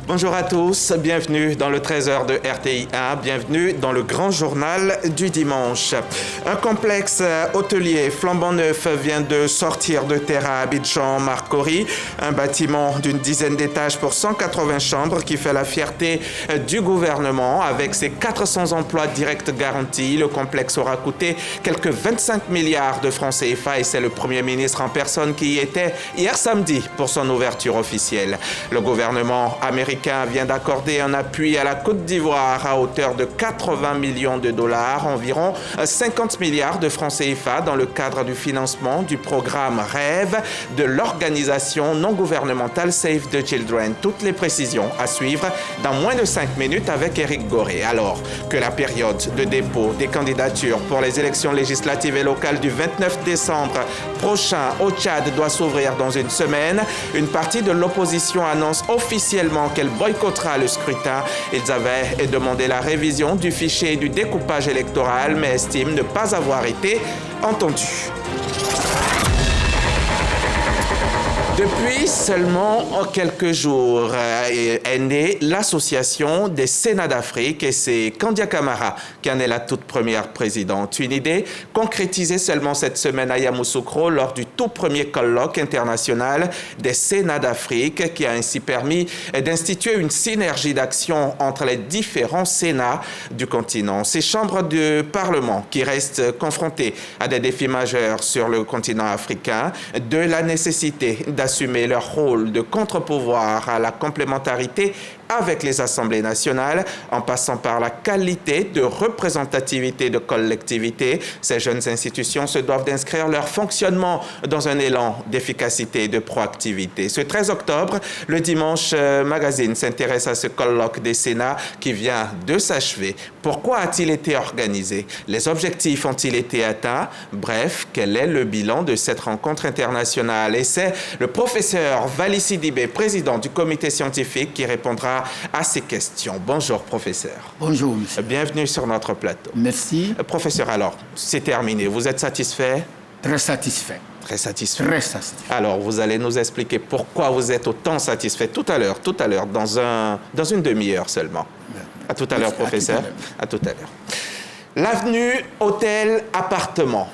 Bonjour à tous, bienvenue dans le 13h de RTI1, bienvenue dans le grand journal du dimanche. Un complexe hôtelier flambant neuf vient de sortir de terre à Abidjan, Marcory, un bâtiment d'une dizaine d'étages pour 180 chambres qui fait la fierté du gouvernement. Avec ses 400 emplois directs garantis, le complexe aura coûté quelques 25 milliards de francs CFA et c'est le Premier ministre en personne qui y était hier samedi pour son ouverture officielle. Le gouvernement américain vient d'accorder un appui à la Côte d'Ivoire à hauteur de 80 millions de dollars, environ 50 milliards de francs CFA dans le cadre du financement du programme REV de l'organisation non gouvernementale Save the Children. Toutes les précisions à suivre dans moins de 5 minutes avec Éric Goré. Alors que la période de dépôt des candidatures pour les élections législatives et locales du 29 décembre prochain au Tchad doit s'ouvrir dans une semaine, une partie de l'opposition annonce officiellement qu'elle boycottera le scrutin. Ils avaient demandé la révision du fichier du découpage électoral, mais estiment ne pas avoir été entendus. Depuis seulement quelques jours est née l'association des Sénats d'Afrique et c'est Kandia Camara qui en est la toute première présidente. Une idée concrétisée seulement cette semaine à Yamoussoukro lors du tout premier colloque international des Sénats d'Afrique qui a ainsi permis d'instituer une synergie d'action entre les différents Sénats du continent. Ces chambres de parlement qui restent confrontées à des défis majeurs sur le continent africain, de la nécessité d'assumer leur rôle de contre-pouvoir à la complémentarité avec les assemblées nationales, en passant par la qualité de représentativité de collectivités. Ces jeunes institutions se doivent d'inscrire leur fonctionnement dans un élan d'efficacité et de proactivité. Ce 13 octobre, le Dimanche Magazine s'intéresse à ce colloque des Sénats qui vient de s'achever. Pourquoi a-t-il été organisé? Les objectifs ont-ils été atteints? Bref, quel est le bilan de cette rencontre internationale? Et c'est le professeur Vali Sidibé, président du comité scientifique, qui répondra à ces questions. Bonjour, professeur. Bonjour, monsieur. Bienvenue sur notre plateau. Merci. Professeur, alors, c'est terminé. Vous êtes satisfait? Très satisfait. Très satisfait. Très satisfait. Alors, vous allez nous expliquer pourquoi vous êtes autant satisfait tout à l'heure, dans une demi-heure seulement. À tout à l'heure, professeur. À tout à l'heure. L'avenue Hôtel-Appartement.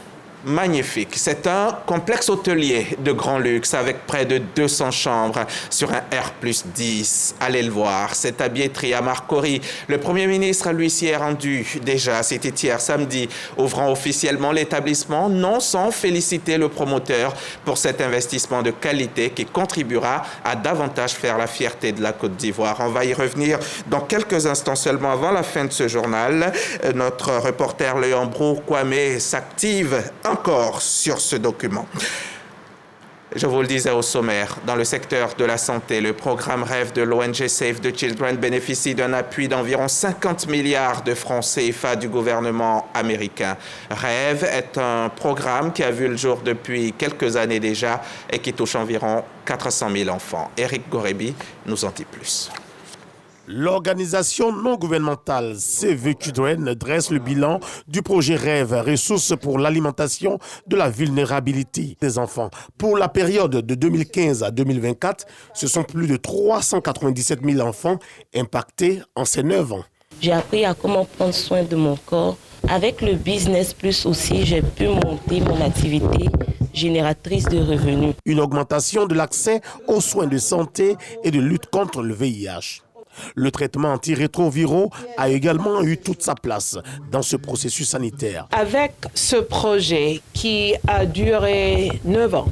Magnifique. C'est un complexe hôtelier de grand luxe avec près de 200 chambres sur un R+10. Allez le voir. C'est à Biétry, à Marcory. Le Premier ministre, lui, s'y est rendu déjà. C'était hier samedi, ouvrant officiellement l'établissement, non sans féliciter le promoteur pour cet investissement de qualité qui contribuera à davantage faire la fierté de la Côte d'Ivoire. On va y revenir dans quelques instants seulement avant la fin de ce journal. Notre reporter Léon Brou-Kwame s'active encore sur ce document. Je vous le disais au sommaire, dans le secteur de la santé, le programme REV de l'ONG Save the Children bénéficie d'un appui d'environ 50 milliards de francs CFA du gouvernement américain. REV est un programme qui a vu le jour depuis quelques années déjà et qui touche environ 400 000 enfants. Éric Gorebi nous en dit plus. L'organisation non gouvernementale Save the Children dresse le bilan du projet REV, ressources pour l'alimentation de la vulnérabilité des enfants. Pour la période de 2015 à 2024, ce sont plus de 397 000 enfants impactés en ces 9 ans. J'ai appris à comment prendre soin de mon corps. Avec le Business Plus aussi, j'ai pu monter mon activité génératrice de revenus. Une augmentation de l'accès aux soins de santé et de lutte contre le VIH. Le traitement antirétroviraux a également eu toute sa place dans ce processus sanitaire. Avec ce projet qui a duré 9 ans,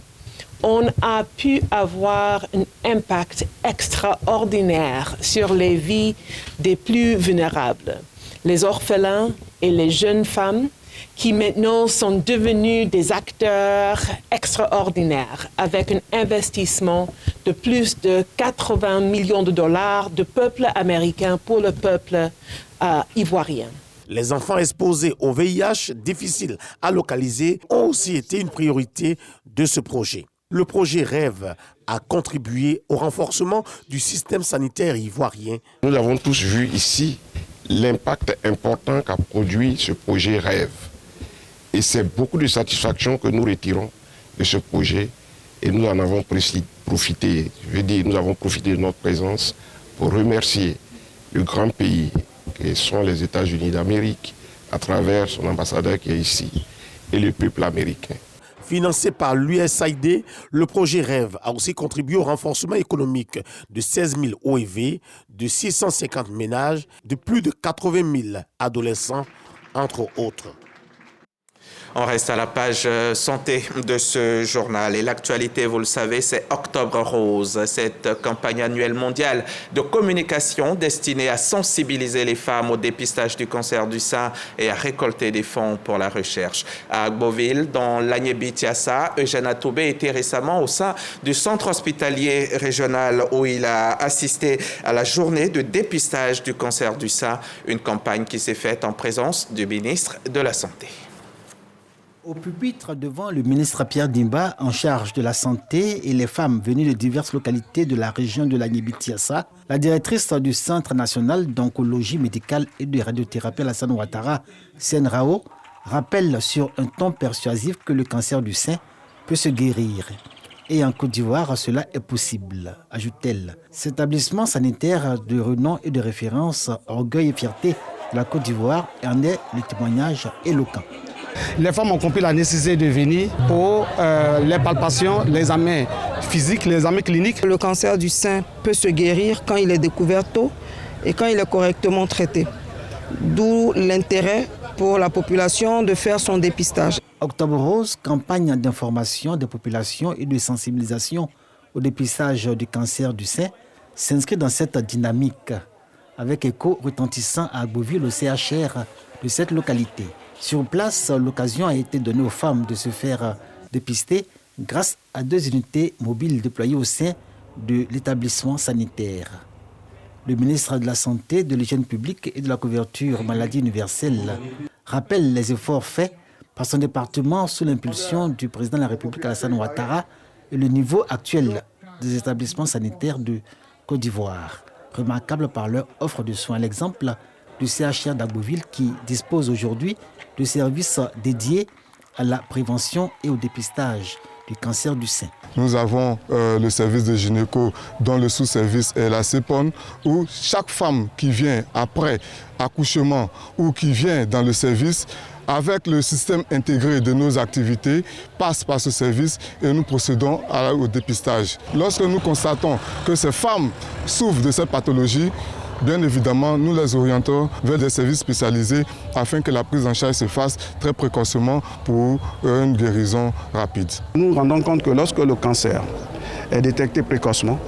on a pu avoir un impact extraordinaire sur les vies des plus vulnérables, les orphelins et les jeunes femmes qui maintenant sont devenus des acteurs extraordinaires avec un investissement de plus de 80 millions de dollars de peuple américain pour le peuple ivoirien. Les enfants exposés au VIH difficiles à localiser ont aussi été une priorité de ce projet. Le projet REV a contribué au renforcement du système sanitaire ivoirien. Nous avons tous vu ici l'impact important qu'a produit ce projet REV. Et c'est beaucoup de satisfaction que nous retirons de ce projet et nous en avons profité. Je veux dire, nous avons profité de notre présence pour remercier le grand pays que sont les États-Unis d'Amérique à travers son ambassadeur qui est ici et le peuple américain. Financé par l'USAID, le projet REV a aussi contribué au renforcement économique de 16 000 OEV, de 650 ménages, de plus de 80 000 adolescents, entre autres. On reste à la page santé de ce journal. Et l'actualité, vous le savez, c'est Octobre Rose, cette campagne annuelle mondiale de communication destinée à sensibiliser les femmes au dépistage du cancer du sein et à récolter des fonds pour la recherche. À Agboville, dans l'Agnébi-Tiassa, Eugène Atoubé était récemment au sein du centre hospitalier régional où il a assisté à la journée de dépistage du cancer du sein, une campagne qui s'est faite en présence du ministre de la Santé. Au pupitre devant le ministre Pierre Dimba, en charge de la santé et les femmes venues de diverses localités de la région de l'Agnébi-Tiassa, la directrice du Centre national d'oncologie médicale et de radiothérapie Alassane Ouattara, Senrao, rappelle sur un ton persuasif que le cancer du sein peut se guérir. Et en Côte d'Ivoire, cela est possible, ajoute-t-elle. Cet établissement sanitaire de renom et de référence, orgueil et fierté de la Côte d'Ivoire, en est le témoignage éloquent. Les femmes ont compris la nécessité de venir pour les palpations, les examens physiques, les examens cliniques. Le cancer du sein peut se guérir quand il est découvert tôt et quand il est correctement traité. D'où l'intérêt pour la population de faire son dépistage. Octobre Rose, campagne d'information des populations et de sensibilisation au dépistage du cancer du sein, s'inscrit dans cette dynamique, avec écho retentissant à Agboville, au CHR de cette localité. Sur place, l'occasion a été donnée aux femmes de se faire dépister grâce à 2 unités mobiles déployées au sein de l'établissement sanitaire. Le ministre de la Santé, de l'Hygiène publique et de la couverture maladie universelle rappelle les efforts faits par son département sous l'impulsion du président de la République Alassane Ouattara et le niveau actuel des établissements sanitaires de Côte d'Ivoire, remarquable par leur offre de soins. L'exemple du CHR d'Agboville qui dispose aujourd'hui de services dédiés à la prévention et au dépistage du cancer du sein. Nous avons le service de gynéco dont le sous-service est la CEPON, où chaque femme qui vient après accouchement ou qui vient dans le service, avec le système intégré de nos activités, passe par ce service et nous procédons au dépistage. Lorsque nous constatons que ces femmes souffrent de cette pathologie, bien évidemment, nous les orientons vers des services spécialisés afin que la prise en charge se fasse très précocement pour une guérison rapide. Nous nous rendons compte que lorsque le cancer est détecté précocement,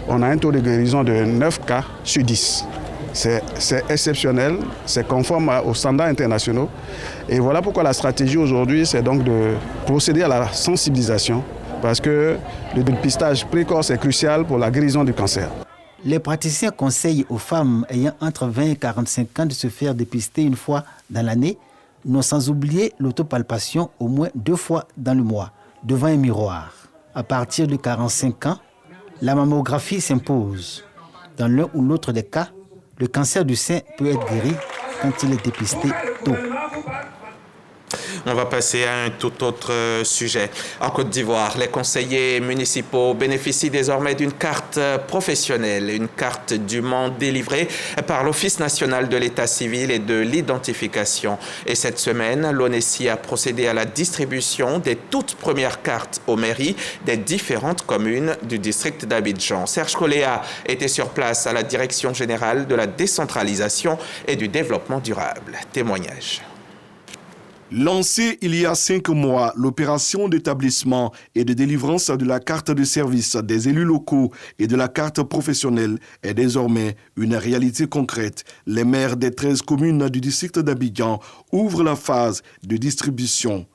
on a un taux de guérison de 9 cas sur 10. C'est exceptionnel, c'est conforme aux standards internationaux. Et voilà pourquoi la stratégie aujourd'hui, c'est donc de procéder à la sensibilisation, parce que le dépistage précoce est crucial pour la guérison du cancer. Les praticiens conseillent aux femmes ayant entre 20 et 45 ans de se faire dépister une fois dans l'année, non sans oublier l'autopalpation au moins 2 fois dans le mois, devant un miroir. À partir de 45 ans, la mammographie s'impose. Dans l'un ou l'autre des cas, le cancer du sein peut être guéri quand il est dépisté tôt. On va passer à un tout autre sujet. En Côte d'Ivoire, les conseillers municipaux bénéficient désormais d'une carte professionnelle, une carte dûment délivrée par l'Office national de l'état civil et de l'identification. Et cette semaine, l'ONESI a procédé à la distribution des toutes premières cartes aux mairies des différentes communes du district d'Abidjan. Serge Coléa était sur place à la Direction générale de la décentralisation et du développement durable. Témoignage. Lancée il y a 5 mois, l'opération d'établissement et de délivrance de la carte de service des élus locaux et de la carte professionnelle est désormais une réalité concrète. Les maires des 13 communes du district d'Abidjan ouvrent la phase de distribution.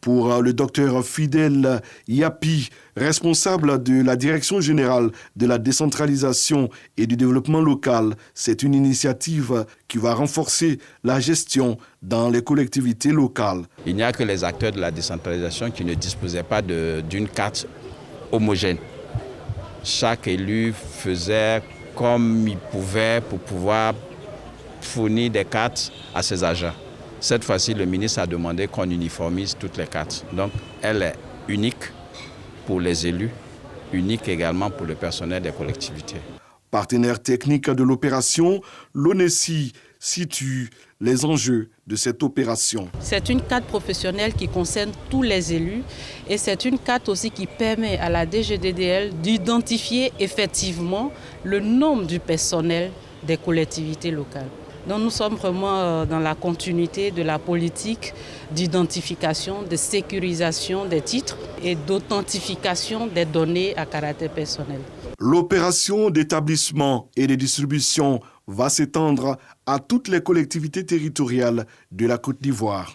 Pour le docteur Fidel Yapi, responsable de la Direction générale de la décentralisation et du développement local, c'est une initiative qui va renforcer la gestion dans les collectivités locales. Il n'y a que les acteurs de la décentralisation qui ne disposaient pas d'une carte homogène. Chaque élu faisait comme il pouvait pour pouvoir fournir des cartes à ses agents. Cette fois-ci, le ministre a demandé qu'on uniformise toutes les cartes. Donc, elle est unique pour les élus, unique également pour le personnel des collectivités. Partenaire technique de l'opération, l'ONESI situe les enjeux de cette opération. C'est une carte professionnelle qui concerne tous les élus et c'est une carte aussi qui permet à la DGDDL d'identifier effectivement le nombre du personnel des collectivités locales. Donc nous sommes vraiment dans la continuité de la politique d'identification, de sécurisation des titres et d'authentification des données à caractère personnel. L'opération d'établissement et de distribution va s'étendre à toutes les collectivités territoriales de la Côte d'Ivoire.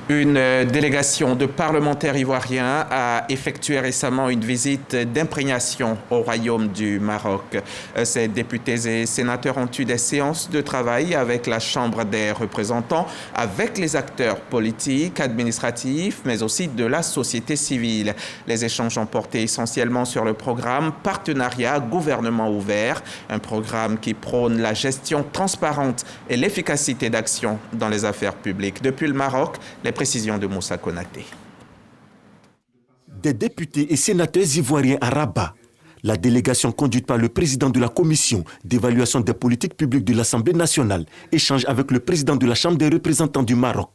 Une délégation de parlementaires ivoiriens a effectué récemment une visite d'imprégnation au Royaume du Maroc. Ces députés et sénateurs ont eu des séances de travail avec la Chambre des représentants, avec les acteurs politiques, administratifs, mais aussi de la société civile. Les échanges ont porté essentiellement sur le programme Partenariat Gouvernement Ouvert, un programme qui prône la gestion transparente et l'efficacité d'action dans les affaires publiques. Depuis le Maroc, les précisions de Moussa Konaté. Des députés et sénateurs ivoiriens à Rabat. La délégation conduite par le président de la commission d'évaluation des politiques publiques de l'Assemblée nationale échange avec le président de la Chambre des représentants du Maroc.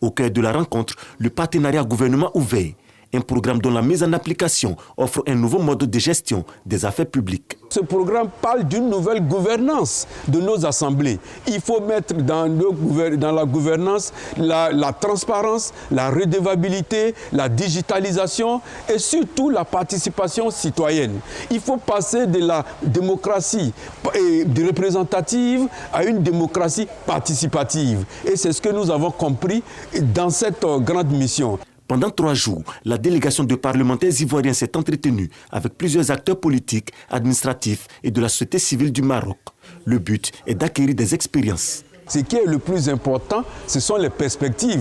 Au cœur de la rencontre, le partenariat gouvernement ouvert, un programme dont la mise en application offre un nouveau mode de gestion des affaires publiques. Ce programme parle d'une nouvelle gouvernance de nos assemblées. Il faut mettre dans la gouvernance la transparence, la redevabilité, la digitalisation et surtout la participation citoyenne. Il faut passer de la démocratie représentative à une démocratie participative. Et c'est ce que nous avons compris dans cette grande mission. Pendant 3 jours, la délégation de parlementaires ivoiriens s'est entretenue avec plusieurs acteurs politiques, administratifs et de la société civile du Maroc. Le but est d'acquérir des expériences. Ce qui est le plus important, ce sont les perspectives.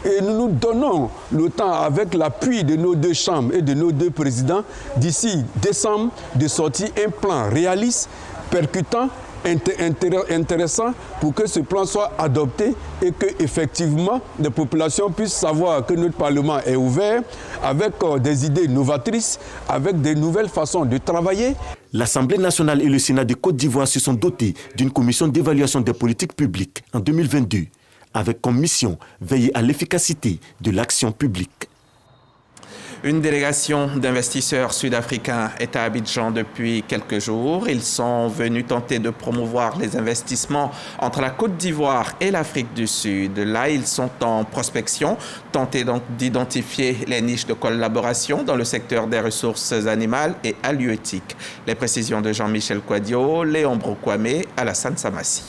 Et nous nous donnons le temps, avec l'appui de nos 2 chambres et de nos 2 présidents, d'ici décembre, de sortir un plan réaliste, percutant, intéressant pour que ce plan soit adopté et que effectivement les populations puissent savoir que notre Parlement est ouvert avec des idées novatrices, avec des nouvelles façons de travailler. L'Assemblée nationale et le Sénat de Côte d'Ivoire se sont dotés d'une commission d'évaluation des politiques publiques en 2022, avec comme mission veiller à l'efficacité de l'action publique. Une délégation d'investisseurs sud-africains est à Abidjan depuis quelques jours. Ils sont venus tenter de promouvoir les investissements entre la Côte d'Ivoire et l'Afrique du Sud. Là, ils sont en prospection, tenter donc d'identifier les niches de collaboration dans le secteur des ressources animales et halieutiques. Les précisions de Jean-Michel Kouadio, Léon Brokwame, Alassane Samassi.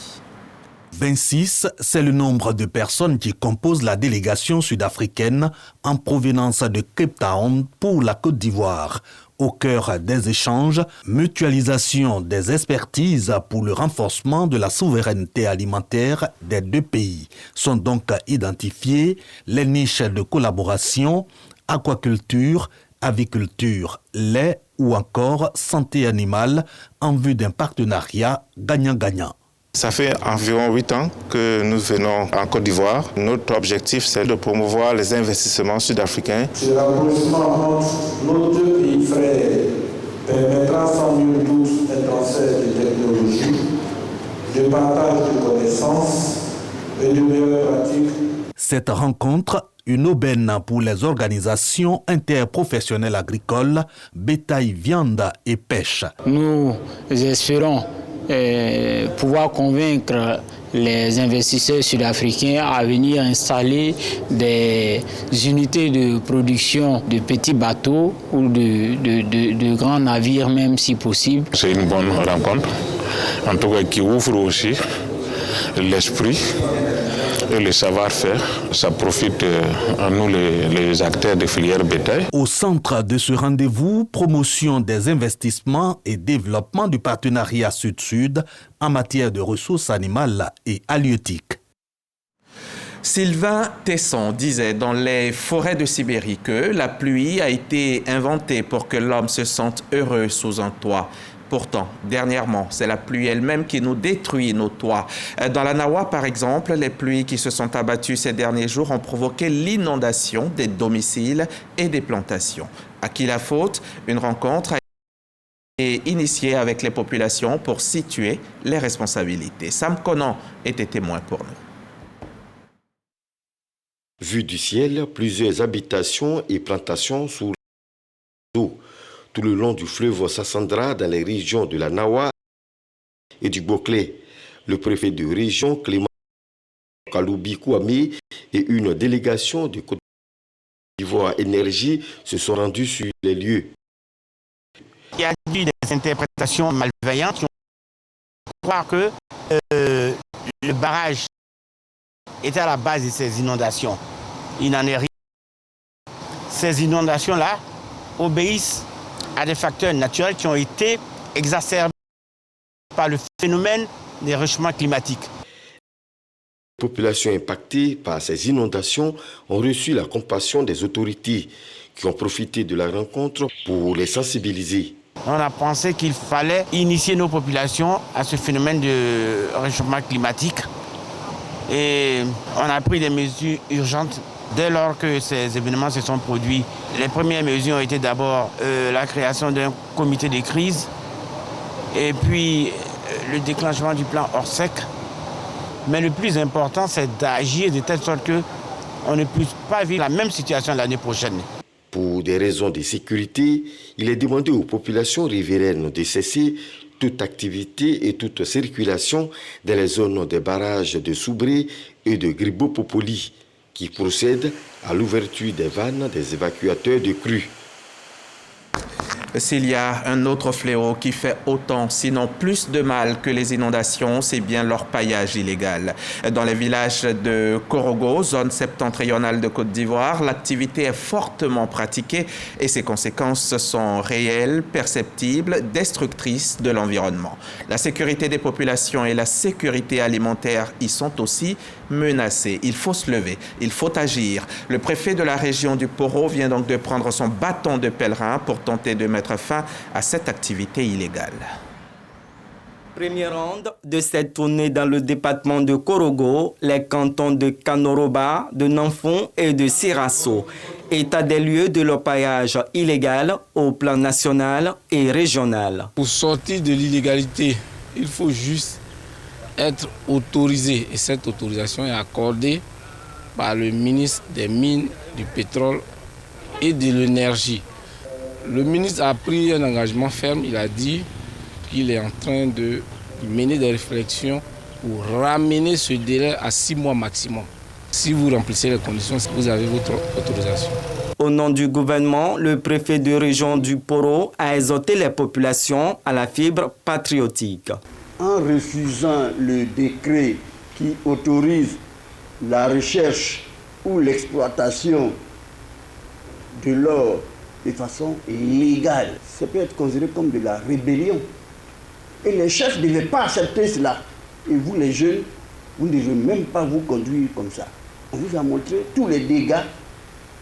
26, c'est le nombre de personnes qui composent la délégation sud-africaine en provenance de Cape Town pour la Côte d'Ivoire. Au cœur des échanges, mutualisation des expertises pour le renforcement de la souveraineté alimentaire des 2 pays. Sont donc identifiées les niches de collaboration, aquaculture, aviculture, lait ou encore santé animale en vue d'un partenariat gagnant-gagnant. Ça fait environ 8 ans que nous venons en Côte d'Ivoire. Notre objectif, c'est de promouvoir les investissements sud-africains. Ce rapprochement entre nos 2 pays frères permettra sans nul doute un transfert de technologies, de partage de connaissances et de meilleures pratiques. Cette rencontre, une aubaine pour les organisations interprofessionnelles agricoles, bétail, viande et pêche. Nous espérons pouvoir convaincre les investisseurs sud-africains à venir installer des unités de production de petits bateaux ou de grands navires même si possible. C'est une bonne rencontre, en tout cas qui ouvre aussi l'esprit et le savoir-faire. Ça profite à nous les acteurs de filière bétail. Au centre de ce rendez-vous, promotion des investissements et développement du partenariat Sud-Sud en matière de ressources animales et halieutiques. Sylvain Tesson disait dans les forêts de Sibérie que la pluie a été inventée pour que l'homme se sente heureux sous un toit. Pourtant, dernièrement, c'est la pluie elle-même qui nous détruit nos toits. Dans la Nawa, par exemple, les pluies qui se sont abattues ces derniers jours ont provoqué l'inondation des domiciles et des plantations. À qui la faute? Une rencontre initié avec les populations pour situer les responsabilités. Sam Conan était témoin pour nous. Vue du ciel, plusieurs habitations et plantations sous l'eau. Tout le long du fleuve Sassandra, dans les régions de la Nawa et du Boclé. Le préfet de région, Clément Kaloubi Kouamé, et une délégation de Côte d'Ivoire Énergie se sont rendus sur les lieux. Il y a eu des interprétations malveillantes qui ont croire que le barrage était à la base de ces inondations. Il n'en est rien. Ces inondations-là obéissent à des facteurs naturels qui ont été exacerbés par le phénomène des réchauffements climatiques. Les populations impactées par ces inondations ont reçu la compassion des autorités qui ont profité de la rencontre pour les sensibiliser. On a pensé qu'il fallait initier nos populations à ce phénomène de réchauffement climatique et on a pris des mesures urgentes dès lors que ces événements se sont produits. Les premières mesures ont été d'abord la création d'un comité de crise et puis le déclenchement du plan Orsec. Mais le plus important, c'est d'agir de telle sorte qu'on ne puisse pas vivre la même situation l'année prochaine. Pour des raisons de sécurité, il est demandé aux populations riveraines de cesser toute activité et toute circulation dans les zones des barrages de Soubré et de Gribo-Popoli, qui procèdent à l'ouverture des vannes des évacuateurs de crues. S'il y a un autre fléau qui fait autant, sinon plus de mal que les inondations, c'est bien l'orpaillage illégal. Dans les villages de Korogo, zone septentrionale de Côte d'Ivoire, l'activité est fortement pratiquée et ses conséquences sont réelles, perceptibles, destructrices de l'environnement. La sécurité des populations et la sécurité alimentaire y sont aussi menacées. Il faut se lever, il faut agir. Le préfet de la région du Poro vient donc de prendre son bâton de pèlerin pour tenter de mettre fin à cette activité illégale. Première ronde de cette tournée dans le département de Korogo, les cantons de Kanoroba, de Nanfon et de Sirasso. État des lieux de l'orpaillage illégal au plan national et régional. Pour sortir de l'illégalité, il faut juste être autorisé. Et cette autorisation est accordée par le ministre des Mines, du Pétrole et de l'Énergie. Le ministre a pris un engagement ferme, il a dit qu'il est en train de mener des réflexions pour ramener ce délai à 6 mois maximum. Si vous remplissez les conditions, vous avez votre autorisation. Au nom du gouvernement, le préfet de région du Poro a exhorté les populations à la fibre patriotique. En refusant le décret qui autorise la recherche ou l'exploitation de l'or de façon légale, ça peut être considéré comme de la rébellion. Et les chefs ne devaient pas accepter cela. Et vous, les jeunes, vous ne devez même pas vous conduire comme ça. On vous a montré tous les dégâts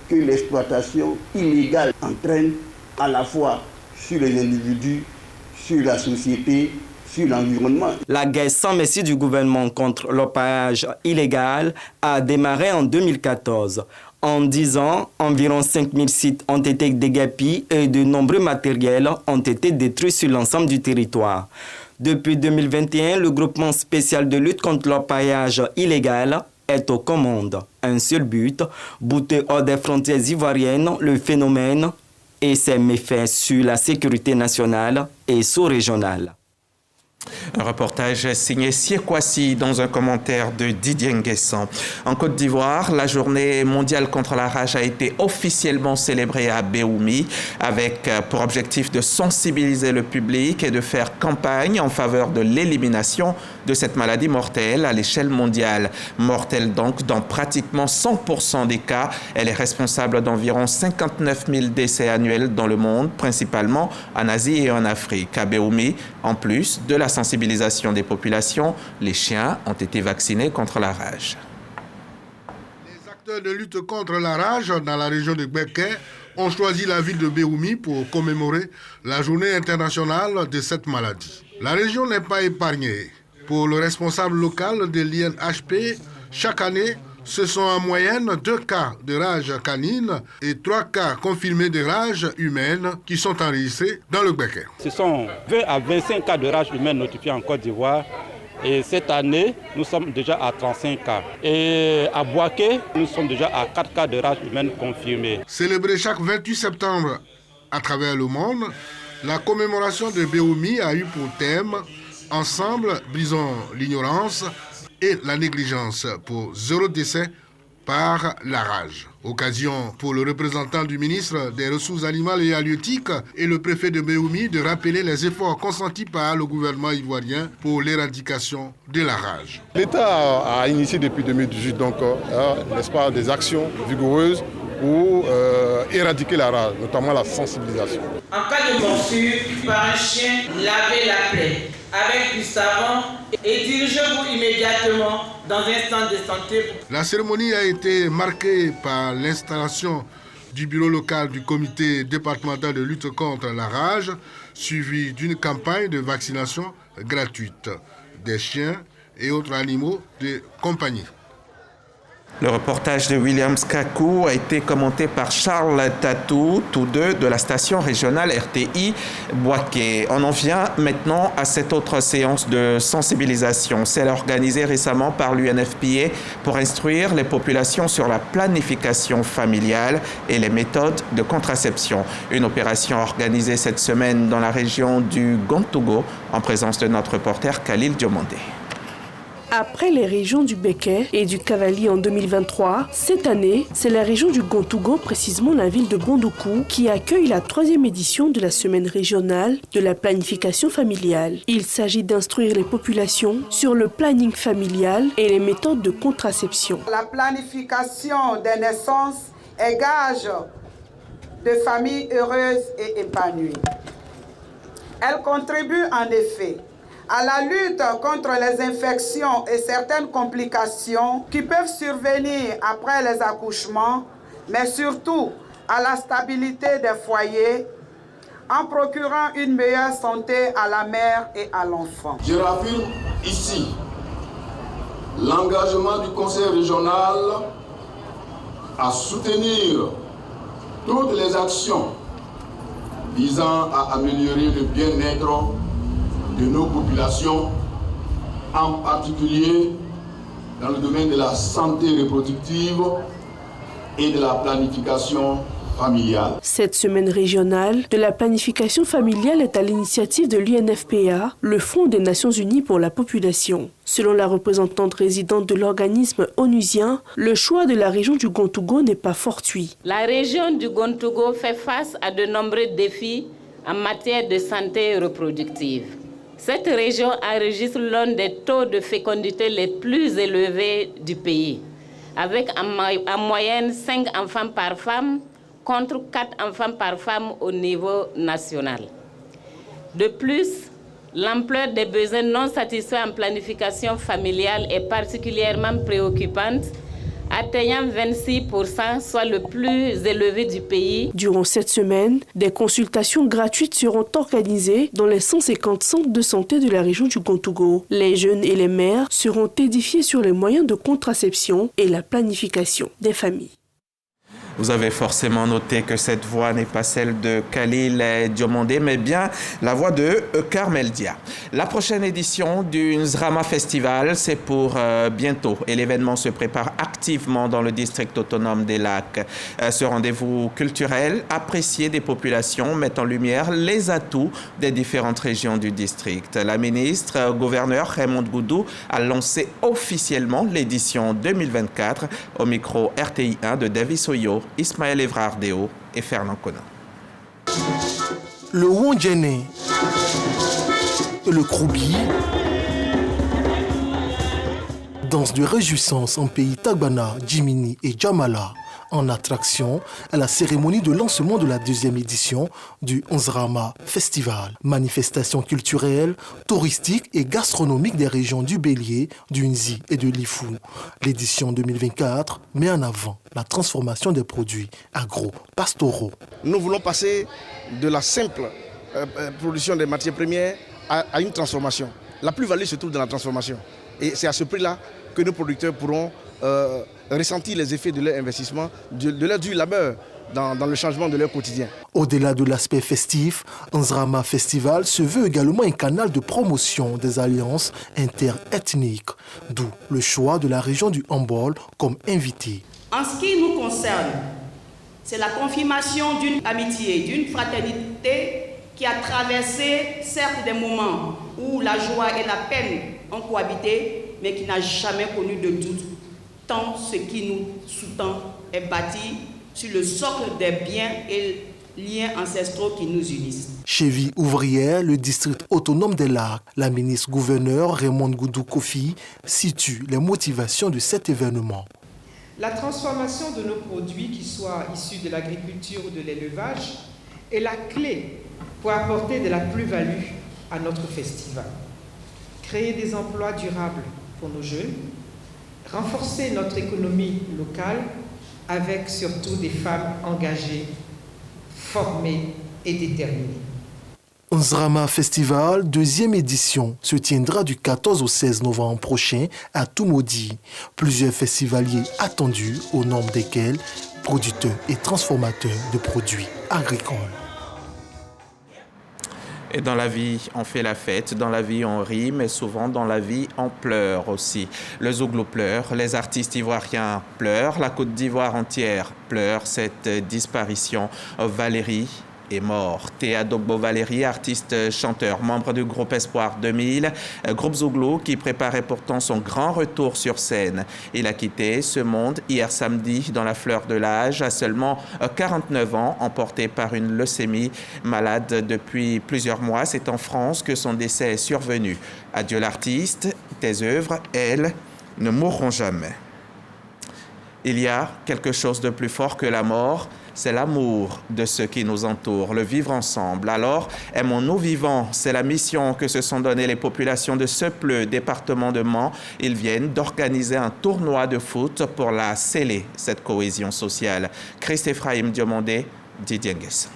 que l'exploitation illégale entraîne à la fois sur les individus, sur la société, sur l'environnement. La guerre sans merci du gouvernement contre l'orpaillage illégal a démarré en 2014. En 10 ans, environ 5000 sites ont été déguerpis et de nombreux matériels ont été détruits sur l'ensemble du territoire. Depuis 2021, le groupement spécial de lutte contre l'orpaillage illégal est aux commandes. Un seul but, bouter hors des frontières ivoiriennes le phénomène et ses méfaits sur la sécurité nationale et sous-régionale. Un reportage signé Siekwasi dans un commentaire de Didier Nguessan. En Côte d'Ivoire, la journée mondiale contre la rage a été officiellement célébrée à Béoumi avec pour objectif de sensibiliser le public et de faire campagne en faveur de l'élimination de cette maladie mortelle à l'échelle mondiale. Mortelle donc dans pratiquement 100% des cas. Elle est responsable d'environ 59 000 décès annuels dans le monde, principalement en Asie et en Afrique. À Béoumi, en plus de la sensibilisation des populations, les chiens ont été vaccinés contre la rage. Les acteurs de lutte contre la rage dans la région de Gbeke ont choisi la ville de Béoumi pour commémorer la journée internationale de cette maladie. La région n'est pas épargnée. Pour le responsable local de l'INHP, chaque année, Ce sont en moyenne 2 cas de rage canine et 3 cas confirmés de rage humaine qui sont enregistrés dans le Gbeke. Ce sont 20 à 25 cas de rage humaine notifiés en Côte d'Ivoire. Et cette année, nous sommes déjà à 35 cas. Et à Boaké, nous sommes déjà à 4 cas de rage humaine confirmés. Célébré chaque 28 septembre à travers le monde, la commémoration de Béoumi a eu pour thème « Ensemble, brisons l'ignorance et la négligence pour 0 décès par la rage ». Occasion pour le représentant du ministre des Ressources animales et halieutiques et le préfet de Béoumi de rappeler les efforts consentis par le gouvernement ivoirien pour l'éradication de la rage. L'État a initié depuis 2018 donc, n'est-ce pas, des actions vigoureuses pour éradiquer la rage, notamment la sensibilisation. En cas de morsure par un chien, lavez la plaie avec du savon et dirigez-vous immédiatement dans un centre de santé. La cérémonie a été marquée par l'installation du bureau local du comité départemental de lutte contre la rage, suivie d'une campagne de vaccination gratuite des chiens et autres animaux de compagnie. Le reportage de William Skakou a été commenté par Charles Tatou, tous deux de la station régionale RTI Boaké. On en vient maintenant à cette autre séance de sensibilisation, celle organisée récemment par l'UNFPA pour instruire les populations sur la planification familiale et les méthodes de contraception. Une opération organisée cette semaine dans la région du Gontougo en présence de notre reporter Khalil Diomandé. Après les régions du Béquet et du Cavali en 2023, cette année, c'est la région du Gontougo, précisément la ville de Bondoukou, qui accueille la 3e édition de la semaine régionale de la planification familiale. Il s'agit d'instruire les populations sur le planning familial et les méthodes de contraception. La planification des naissances est gage de familles heureuses et épanouies. Elle contribue en effet à la lutte contre les infections et certaines complications qui peuvent survenir après les accouchements, mais surtout à la stabilité des foyers en procurant une meilleure santé à la mère et à l'enfant. Je raffirme ici l'engagement du Conseil régional à soutenir toutes les actions visant à améliorer le bien-être de nos populations, en particulier dans le domaine de la santé reproductive et de la planification familiale. Cette semaine régionale de la planification familiale est à l'initiative de l'UNFPA, le Fonds des Nations Unies pour la population. Selon la représentante résidente de l'organisme onusien, le choix de la région du Gontougo n'est pas fortuit. La région du Gontougo fait face à de nombreux défis en matière de santé reproductive. Cette région enregistre l'un des taux de fécondité les plus élevés du pays, avec en moyenne 5 enfants par femme contre 4 enfants par femme au niveau national. De plus, l'ampleur des besoins non satisfaits en planification familiale est particulièrement préoccupante, atteignant 26%, soit le plus élevé du pays. Durant cette semaine, des consultations gratuites seront organisées dans les 150 centres de santé de la région du Gontougo. Les jeunes et les mères seront édifiés sur les moyens de contraception et la planification des familles. Vous avez forcément noté que cette voix n'est pas celle de Khalil Diomandé, mais bien la voix de Carmel Dia. La prochaine édition du Nzrama Festival, c'est pour bientôt et l'événement se prépare activement dans le district autonome des Lacs. Ce rendez-vous culturel, apprécié des populations, met en lumière les atouts des différentes régions du district. La ministre gouverneur Raymond Goudou a lancé officiellement l'édition 2024 au micro RTI 1 de Davis Oyo, Ismaël Evrardéo et Fernand Conan. Le Wondjene et le Kroubi, danse de réjouissance en pays Tagbana, Djimini et Djamala, en attraction à la cérémonie de lancement de la 2e édition du Nzrama Festival. Manifestation culturelle, touristique et gastronomique des régions du Bélier, du Nzi et de l'Ifou. L'édition 2024 met en avant la transformation des produits agro-pastoraux. Nous voulons passer de la simple production des matières premières à une transformation. La plus-value se trouve dans la transformation. Et c'est à ce prix-là que nos producteurs pourront ressentir les effets de leur investissement, de leur dur labeur dans le changement de leur quotidien. Au-delà de l'aspect festif, Nzrama Festival se veut également un canal de promotion des alliances interethniques, d'où le choix de la région du Humboldt comme invité. En ce qui nous concerne, c'est la confirmation d'une amitié, d'une fraternité qui a traversé certes des moments où la joie et la peine ont cohabité, mais qui n'a jamais connu de doute, tant ce qui nous sous-tend est bâti sur le socle des biens et liens ancestraux qui nous unissent. Chez Vie ouvrière, le district autonome des Lacs, la ministre-gouverneure Raymond Goudou Kofi situe les motivations de cet événement. La transformation de nos produits, qu'ils soient issus de l'agriculture ou de l'élevage, est la clé pour apporter de la plus-value à notre festival. Créer des emplois durables pour nos jeunes, renforcer notre économie locale avec surtout des femmes engagées, formées et déterminées. Nzrama Festival, deuxième édition, se tiendra du 14 au 16 novembre prochain à Toumaudi. Plusieurs festivaliers attendus, au nombre desquels producteurs et transformateurs de produits agricoles. Et dans la vie, on fait la fête, dans la vie, on rit, mais souvent dans la vie, on pleure aussi. Le Zouglou pleure, les artistes ivoiriens pleurent, la Côte d'Ivoire entière pleure cette disparition. Valérie est mort. Théa Dogbo Valérie, artiste chanteur, membre du groupe Espoir 2000, groupe Zouglou qui préparait pourtant son grand retour sur scène. Il a quitté ce monde hier samedi dans la fleur de l'âge, à seulement 49 ans, emporté par une leucémie. Malade depuis plusieurs mois, c'est en France que son décès est survenu. Adieu l'artiste, tes œuvres, elles, ne mourront jamais. Il y a quelque chose de plus fort que la mort, c'est l'amour de ceux qui nous entourent, le vivre ensemble. Alors, aimons-nous vivants, c'est la mission que se sont données les populations de Sepleu, département de Mans. Ils viennent d'organiser un tournoi de foot pour la sceller, cette cohésion sociale. Christ Ephraim Diomondé, Didier Nguesson.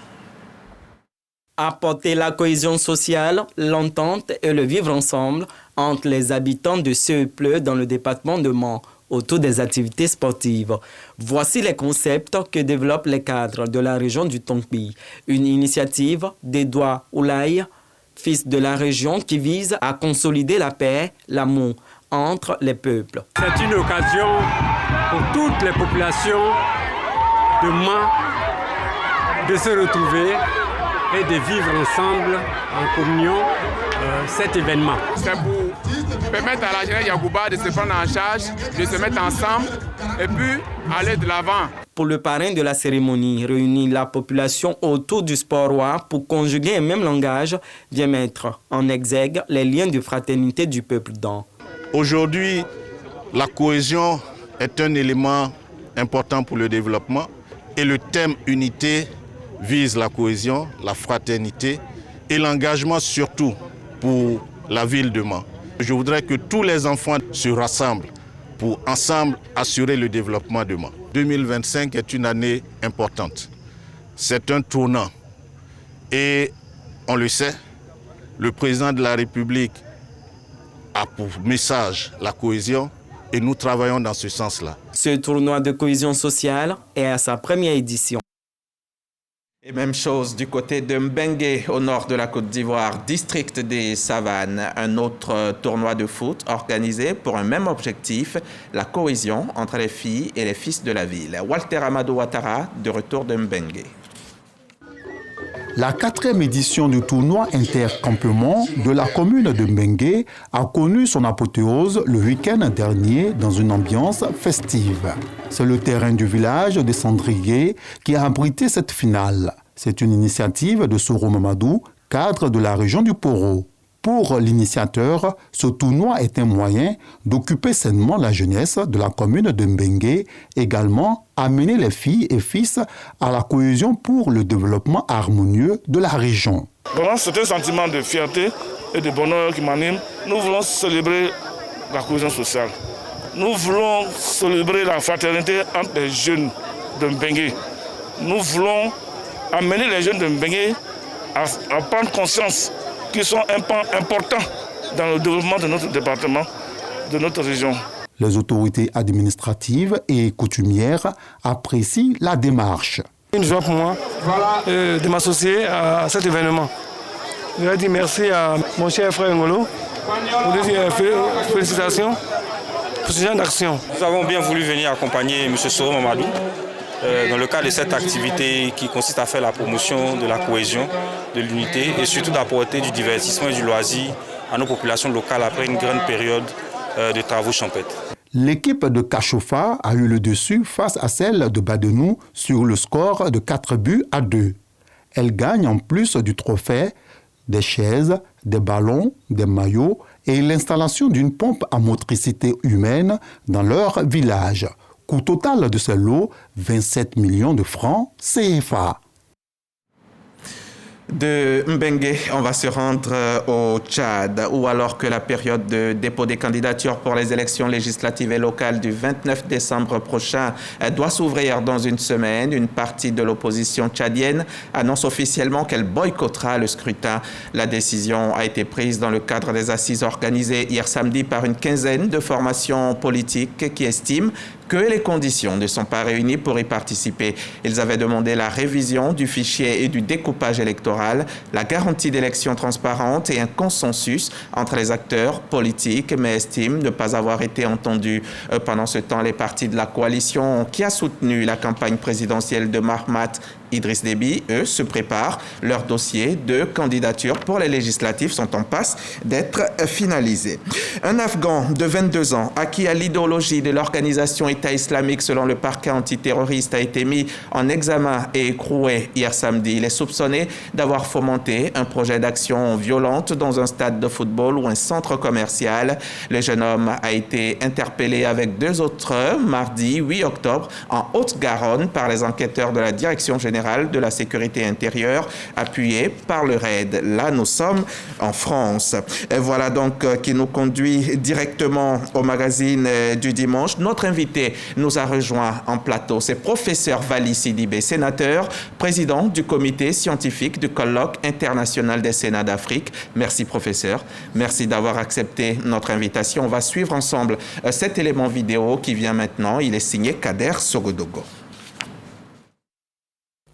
Apporter la cohésion sociale, l'entente et le vivre ensemble entre les habitants de Sepleu dans le département de Mans, autour des activités sportives. Voici les concepts que développent les cadres de la région du Tongpi. Une initiative d'Edouard Oulaye, fils de la région, qui vise à consolider la paix, l'amour entre les peuples. C'est une occasion pour toutes les populations de Mans de se retrouver et de vivre ensemble en communion cet événement. C'est pour permettre à la jeunesse Yagouba de se prendre en charge, de se mettre ensemble et puis aller de l'avant. Pour le parrain de la cérémonie, réunir la population autour du sport roi pour conjuguer un même langage vient mettre en exergue les liens de fraternité du peuple d'An. Aujourd'hui, la cohésion est un élément important pour le développement et le thème unité vise la cohésion, la fraternité et l'engagement surtout pour la ville de Mans. Je voudrais que tous les enfants se rassemblent pour ensemble assurer le développement de Mans. 2025 est une année importante. C'est un tournant. Et on le sait, le président de la République a pour message la cohésion et nous travaillons dans ce sens-là. Ce tournoi de cohésion sociale est à sa première édition. Et même chose du côté de Mbengue, au nord de la Côte d'Ivoire, district des Savanes. Un autre tournoi de foot organisé pour un même objectif, la cohésion entre les filles et les fils de la ville. Walter Amadou Ouattara, de retour de Mbengue. La 4e édition du tournoi intercampement de la commune de Mbengue a connu son apothéose le week-end dernier dans une ambiance festive. C'est le terrain du village de Sandrié qui a abrité cette finale. C'est une initiative de Soro Mamadou, cadre de la région du Poro. Pour l'initiateur, ce tournoi est un moyen d'occuper sainement la jeunesse de la commune de Mbengue, également amener les filles et fils à la cohésion pour le développement harmonieux de la région. Vraiment, c'est un sentiment de fierté et de bonheur qui m'anime. Nous voulons célébrer la cohésion sociale. Nous voulons célébrer la fraternité entre les jeunes de Mbengue. Nous voulons amener les jeunes de Mbengue à prendre conscience qu'ils sont un pan important dans le développement de notre département, de notre région. Les autorités administratives et coutumières apprécient la démarche. Une joie pour moi de m'associer à cet événement. Je vais dire merci à mon cher frère Ngolo pour lui dire félicitations pour ce genre d'action. Nous avons bien voulu venir accompagner M. Soro Mamadou dans le cadre de cette activité qui consiste à faire la promotion de la cohésion, de l'unité et surtout d'apporter du divertissement et du loisir à nos populations locales après une grande période de travaux champêtres. L'équipe de Kachofa a eu le dessus face à celle de Badenou sur le score de 4-2. Elle gagne en plus du trophée des chaises, des ballons, des maillots et l'installation d'une pompe à motricité humaine dans leur village. Coût total de ce lot, 27 millions de francs CFA. De Mbengue, on va se rendre au Tchad, où alors que la période de dépôt des candidatures pour les élections législatives et locales du 29 décembre prochain doit s'ouvrir dans une semaine, une partie de l'opposition tchadienne annonce officiellement qu'elle boycottera le scrutin. La décision a été prise dans le cadre des assises organisées hier samedi par une quinzaine de formations politiques qui estiment que les conditions ne sont pas réunies pour y participer. Ils avaient demandé la révision du fichier et du découpage électoral, la garantie d'élections transparentes et un consensus entre les acteurs politiques, mais estiment ne pas avoir été entendus. Pendant ce temps, les partis de la coalition qui a soutenu la campagne présidentielle de Mahamat Idriss Déby, eux, se préparent. Leurs dossiers de candidature pour les législatives sont en passe d'être finalisés. Un Afghan de 22 ans, acquis à l'idéologie de l'organisation État islamique selon le parquet antiterroriste, a été mis en examen et écroué hier samedi. Il est soupçonné d'avoir fomenté un projet d'action violente dans un stade de football ou un centre commercial. Le jeune homme a été interpellé avec 2 autres mardi 8 octobre en Haute-Garonne par les enquêteurs de la Direction générale de la sécurité intérieure, appuyé par le RAID. Là, nous sommes en France. Et voilà donc qui nous conduit directement au magazine du dimanche. Notre invité nous a rejoint en plateau. C'est professeur Vali Sidibé, sénateur, président du comité scientifique du colloque international des Sénats d'Afrique. Merci professeur. Merci d'avoir accepté notre invitation. On va suivre ensemble cet élément vidéo qui vient maintenant. Il est signé Kader Sogodogo.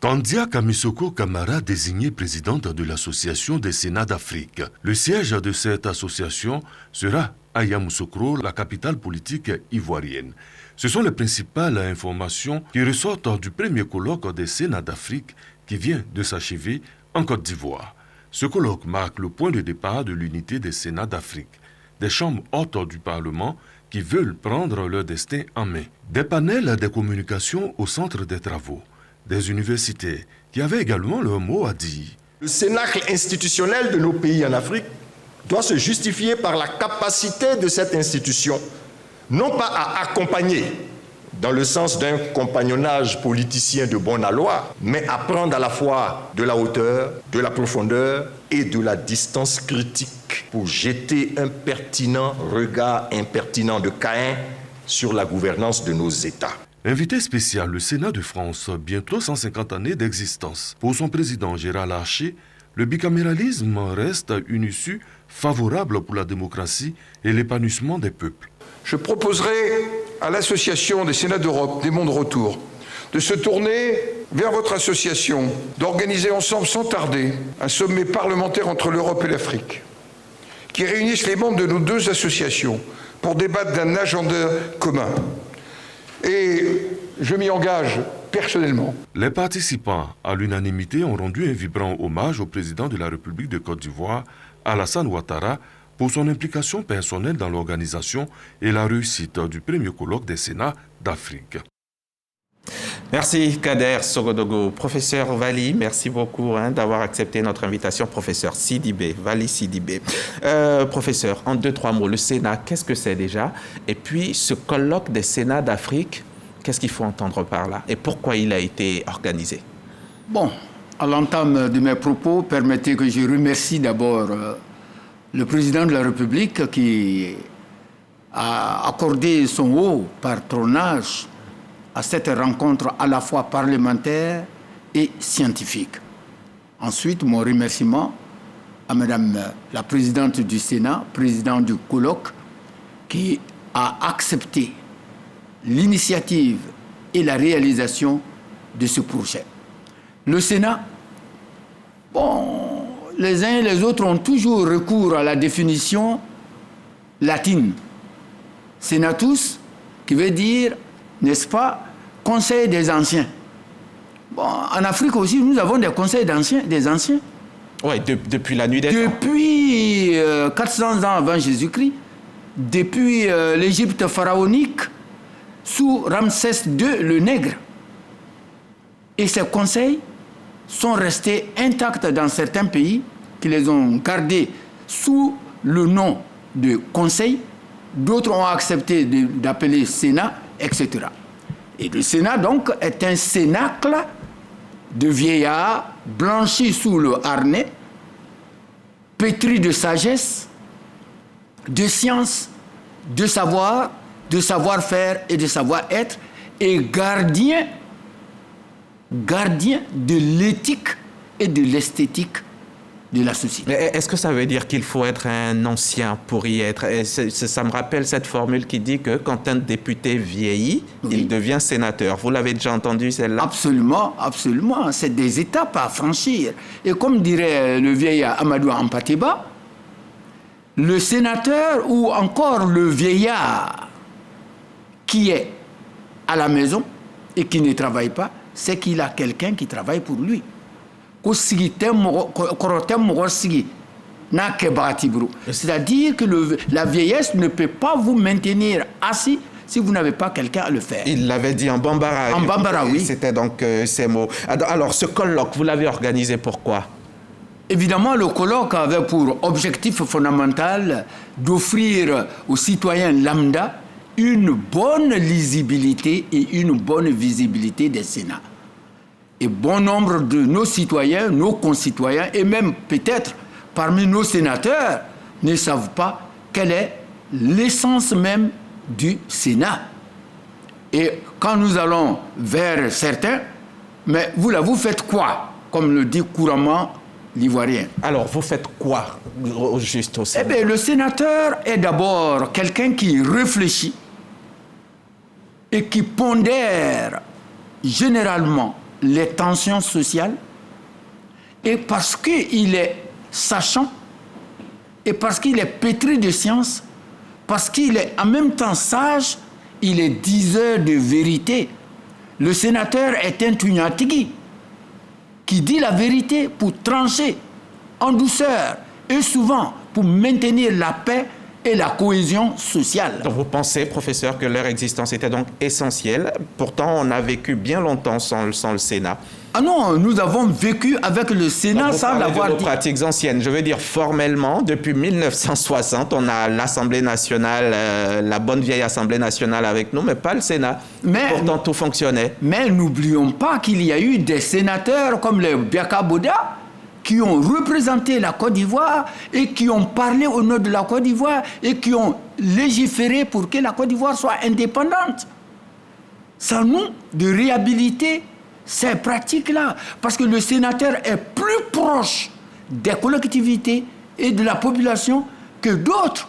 Kandia Kamisoko Kamara, désignée présidente de l'Association des Sénats d'Afrique. Le siège de cette association sera à Yamoussoukro, la capitale politique ivoirienne. Ce sont les principales informations qui ressortent du premier colloque des Sénats d'Afrique qui vient de s'achever en Côte d'Ivoire. Ce colloque marque le point de départ de l'unité des Sénats d'Afrique, des chambres hautes du Parlement qui veulent prendre leur destin en main. Des panels de communication au centre des travaux. Des universités qui avaient également leur mot à dire. Le cénacle institutionnel de nos pays en Afrique doit se justifier par la capacité de cette institution, non pas à accompagner, dans le sens d'un compagnonnage politicien de bon aloi, mais à prendre à la fois de la hauteur, de la profondeur et de la distance critique pour jeter un pertinent regard impertinent de Caïn sur la gouvernance de nos États. Invité spécial, le Sénat de France, bientôt 150 années d'existence. Pour son président Gérard Larcher, le bicaméralisme reste une issue favorable pour la démocratie et l'épanouissement des peuples. Je proposerai à l'Association des Sénats d'Europe des mondes retour de se tourner vers votre association, d'organiser ensemble sans tarder un sommet parlementaire entre l'Europe et l'Afrique, qui réunisse les membres de nos 2 associations pour débattre d'un agenda commun. Et je m'y engage personnellement. Les participants, à l'unanimité, ont rendu un vibrant hommage au président de la République de Côte d'Ivoire, Alassane Ouattara, pour son implication personnelle dans l'organisation et la réussite du premier colloque des Sénats d'Afrique. Merci Kader Sogodogo. Professeur Vali, merci beaucoup d'avoir accepté notre invitation. Professeur Sidibé, Vali Sidibé. Professeur, en 2-3 mots, le Sénat, qu'est-ce que c'est déjà? Et puis ce colloque des Sénats d'Afrique, qu'est-ce qu'il faut entendre par là? Et pourquoi il a été organisé? Bon, à l'entame de mes propos, permettez que je remercie d'abord le président de la République qui a accordé son haut patronage à cette rencontre à la fois parlementaire et scientifique. Ensuite, mon remerciement à Madame la présidente du Sénat, présidente du colloque, qui a accepté l'initiative et la réalisation de ce projet. Le Sénat, bon, les uns et les autres ont toujours recours à la définition latine. Senatus, qui veut dire, n'est-ce pas, conseil des anciens. Bon, en Afrique aussi, nous avons des conseils des anciens. Oui, depuis la nuit des temps. Depuis 400 ans avant Jésus-Christ, depuis l'Égypte pharaonique, sous Ramsès II, le Nègre. Et ces conseils sont restés intacts dans certains pays, qui les ont gardés sous le nom de conseil. D'autres ont accepté d'appeler Sénat, etc. Et le Sénat, donc, est un cénacle de vieillards blanchis sous le harnais, pétris de sagesse, de science, de savoir, de savoir-faire et de savoir-être, et gardien de l'éthique et de l'esthétique de la société. Est-ce que ça veut dire qu'il faut être un ancien pour y être? Ça me rappelle cette formule qui dit que quand un député vieillit, il devient sénateur. Vous l'avez déjà entendu, celle-là? Absolument, absolument. C'est des étapes à franchir. Et comme dirait le vieillard Amadou Ampateba, le sénateur ou encore le vieillard qui est à la maison et qui ne travaille pas, c'est qu'il a quelqu'un qui travaille pour lui. C'est-à-dire que la vieillesse ne peut pas vous maintenir assis si vous n'avez pas quelqu'un à le faire. Il l'avait dit en bambara. En bambara, oui. C'était donc ces mots. Alors, ce colloque, vous l'avez organisé pourquoi? Évidemment, le colloque avait pour objectif fondamental d'offrir aux citoyens lambda une bonne lisibilité et une bonne visibilité des Sénats. Et bon nombre de nos citoyens, nos concitoyens, et même peut-être parmi nos sénateurs, ne savent pas quelle est l'essence même du Sénat. Et quand nous allons vers certains, mais vous faites quoi? Comme le dit couramment l'Ivoirien. Alors, vous faites quoi, juste au Sénat? Eh bien, le sénateur est d'abord quelqu'un qui réfléchit et qui pondère généralement les tensions sociales, et parce qu'il est sachant, et parce qu'il est pétri de science, parce qu'il est en même temps sage, il est diseur de vérité. Le sénateur est un Tunyatigi qui dit la vérité pour trancher en douceur et souvent pour maintenir la paix et la cohésion sociale. Donc vous pensez, professeur, que leur existence était donc essentielle. Pourtant, on a vécu bien longtemps sans le Sénat. Ah non, nous avons vécu avec le Sénat sans l'avoir dit. Vous parlez de pratiques anciennes. Je veux dire, formellement, depuis 1960, on a l'Assemblée nationale, la bonne vieille Assemblée nationale avec nous, mais pas le Sénat. Pourtant, tout fonctionnait. Mais n'oublions pas qu'il y a eu des sénateurs comme les Biaka Boda, qui ont représenté la Côte d'Ivoire et qui ont parlé au nom de la Côte d'Ivoire et qui ont légiféré pour que la Côte d'Ivoire soit indépendante. C'est à nous de réhabiliter ces pratiques-là, parce que le sénateur est plus proche des collectivités et de la population que d'autres.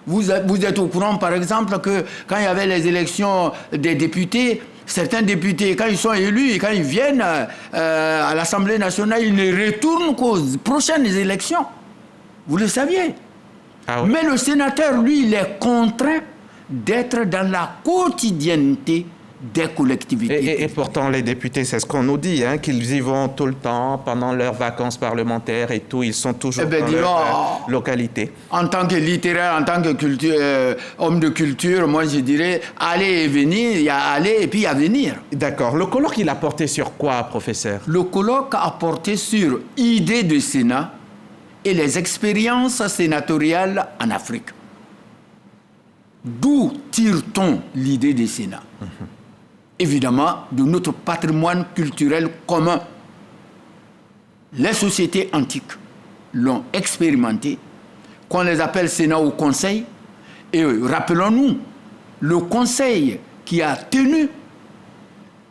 Vous êtes au courant, par exemple, que quand il y avait les élections des députés, certains députés, quand ils sont élus et quand ils viennent à l'Assemblée nationale, ils ne retournent qu'aux prochaines élections. Vous le saviez. Ah oui. Mais le sénateur, lui, il est contraint d'être dans la quotidienneté des collectivités. Et pourtant, les députés, c'est ce qu'on nous dit, hein, qu'ils y vont tout le temps, pendant leurs vacances parlementaires et tout. Ils sont toujours dans leur localité. En tant que littéraire, en tant que homme de culture, moi, je dirais aller et venir. Il y a aller et puis il y a venir. D'accord. Le colloque, il a porté sur quoi, professeur? Le colloque a porté sur idées de Sénat et les expériences sénatoriales en Afrique. D'où tire-t-on l'idée des Sénats? Évidemment, de notre patrimoine culturel commun. Les sociétés antiques l'ont expérimenté, qu'on les appelle Sénat ou Conseil. Et rappelons-nous, le Conseil qui a tenu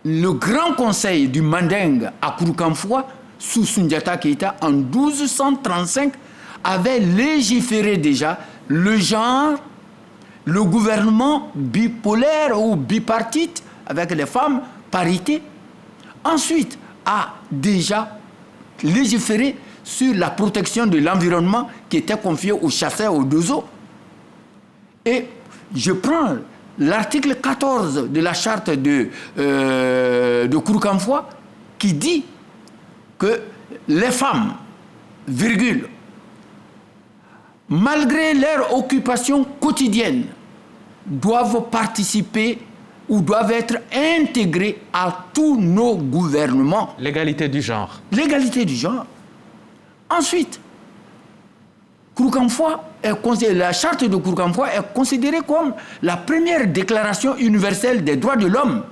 le grand conseil du Mandingue à Kouroukanfoua, sous Sundiata Keïta, en 1235, avait légiféré déjà le genre le gouvernement bipolaire ou bipartite avec les femmes, parité. Ensuite, a déjà légiféré sur la protection de l'environnement qui était confiée aux chasseurs, aux dozo. Et je prends l'article 14 de la charte de Kourkanfoy qui dit que les femmes, virgule, malgré leur occupation quotidienne, doivent participer ou doivent être intégrées à tous nos gouvernements. L'égalité du genre. L'égalité du genre. Ensuite, la charte de Kourkanfoy est considérée comme la première déclaration universelle des droits de l'homme.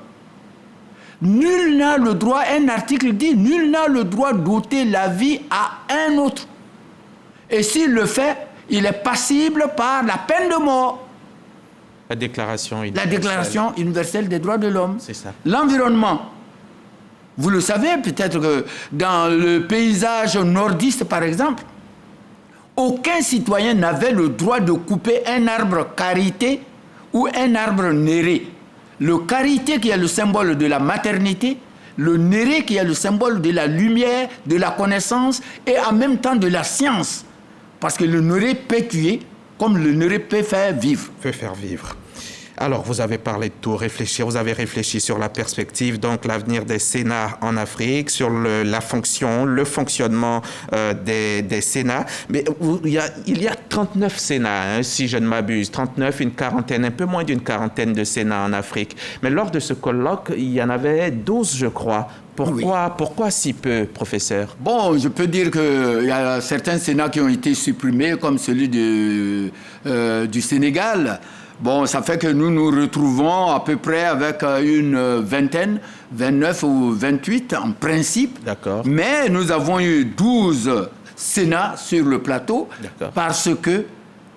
Nul n'a le droit, un article dit, nul n'a le droit d'ôter la vie à un autre. Et s'il le fait, il est passible par la peine de mort. La Déclaration universelle des droits de l'homme. C'est ça. L'environnement. Vous le savez, peut-être que dans le paysage nordiste, par exemple, aucun citoyen n'avait le droit de couper un arbre karité ou un arbre néré. Le karité qui est le symbole de la maternité, le néré qui est le symbole de la lumière, de la connaissance et en même temps de la science. Parce que le néré peut tuer comme le néré peut faire vivre. Alors, vous avez parlé de tout, vous avez réfléchi sur la perspective, donc l'avenir des Sénats en Afrique, sur la fonction, le fonctionnement des Sénats. Mais il y a 39 Sénats, si je ne m'abuse, 39, une quarantaine, un peu moins d'une quarantaine de Sénats en Afrique. Mais lors de ce colloque, il y en avait 12, je crois. Pourquoi si peu, professeur? Bon, je peux dire qu'il y a certains Sénats qui ont été supprimés, comme celui du Sénégal. Bon, ça fait que nous nous retrouvons à peu près avec une vingtaine, 29 ou 28 en principe. D'accord. Mais nous avons eu 12 Sénats sur le plateau parce que